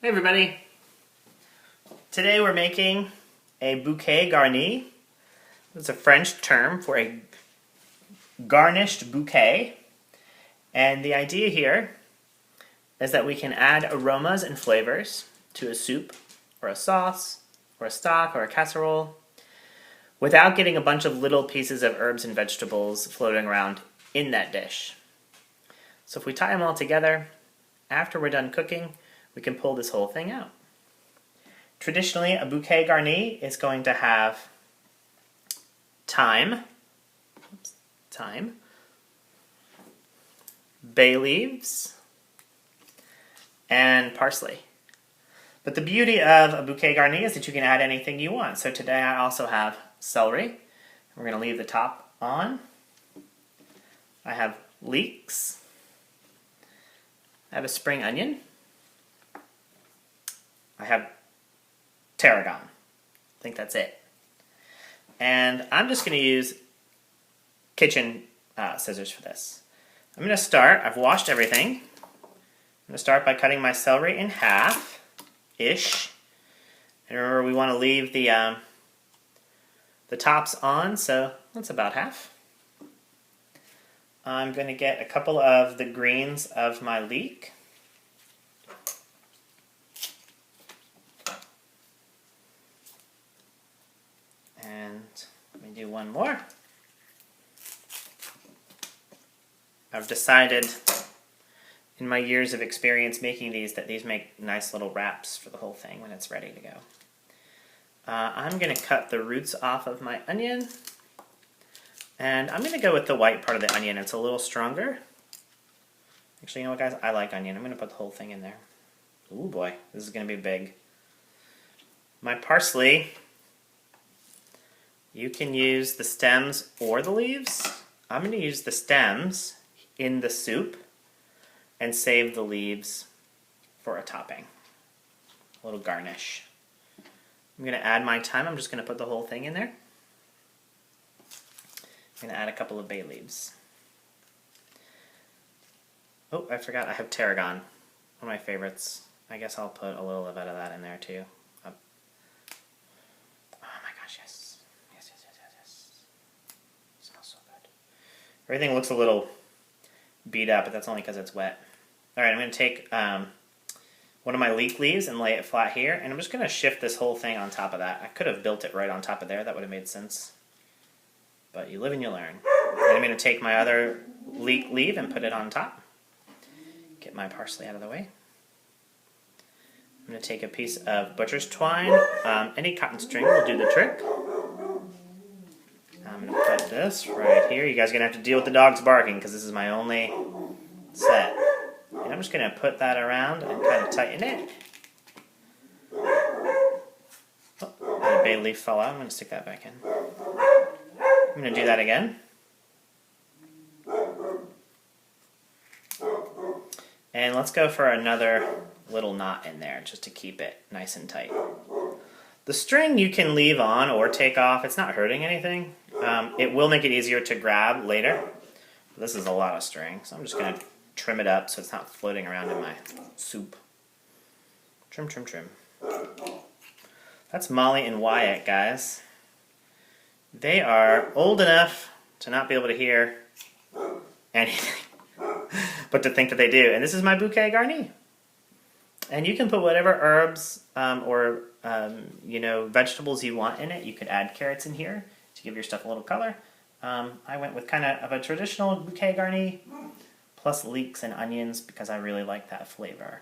Hey everybody! Today we're making a bouquet garni. It's a French term for a garnished bouquet. And the idea here is that we can add aromas and flavors to a soup or a sauce or a stock or a casserole without getting a bunch of little pieces of herbs and vegetables floating around in that dish. So if we tie them all together, after we're done cooking, we can pull this whole thing out. Traditionally, a bouquet garni is going to have thyme, bay leaves, and parsley. But the beauty of a bouquet garni is that you can add anything you want. So today I also have celery. We're going to leave the top on. I have leeks. I have a spring onion. I have tarragon. I think that's it. And I'm just going to use kitchen scissors for this. I'm going to start, I've washed everything. I'm going to start by cutting my celery in half-ish. And remember, we want to leave the tops on, so that's about half. I'm going to get a couple of the greens of my leek. And let me do one more. I've decided in my years of experience making these that these make nice little wraps for the whole thing when it's ready to go. I'm going to cut the roots off of my onion. And I'm going to go with the white part of the onion. It's a little stronger. Actually, you know what, guys? I like onion. I'm going to put the whole thing in there. Ooh, boy. This is going to be big. My parsley, you can use the stems or the leaves. I'm going to use the stems in the soup and save the leaves for a topping. A little garnish. I'm going to add my thyme. I'm just going to put the whole thing in there. I'm going to add a couple of bay leaves. Oh, I forgot I have tarragon. One of my favorites. I guess I'll put a little bit of that in there too. Oh my gosh, yes. Yes. It smells so good. Everything looks a little beat up, but that's only because it's wet. Alright, I'm going to take one of my leek leaves and lay it flat here, and I'm just going to shift this whole thing on top of that. I could have built it right on top of there. That would have made sense. But you live and you learn. And I'm going to take my other leek leaf and put it on top. Get my parsley out of the way. I'm going to take a piece of butcher's twine. Any cotton string will do the trick. I'm going to put this right here. You guys are going to have to deal with the dogs barking because this is my only set. And I'm just going to put that around and kind of tighten it. Oh, and a bay leaf fell out. I'm going to stick that back in. I'm going to do that again. And let's go for another little knot in there just to keep it nice and tight. The string you can leave on or take off. It's not hurting anything. It will make it easier to grab later. This is a lot of string, so I'm just going to trim it up so it's not floating around in my soup. Trim. That's Molly and Wyatt, guys. They are old enough to not be able to hear anything, but to think that they do. And this is my bouquet garni. And you can put whatever herbs or vegetables you want in it. You could add carrots in here to give your stuff a little color. I went with kind of a traditional bouquet garni plus leeks and onions because I really like that flavor.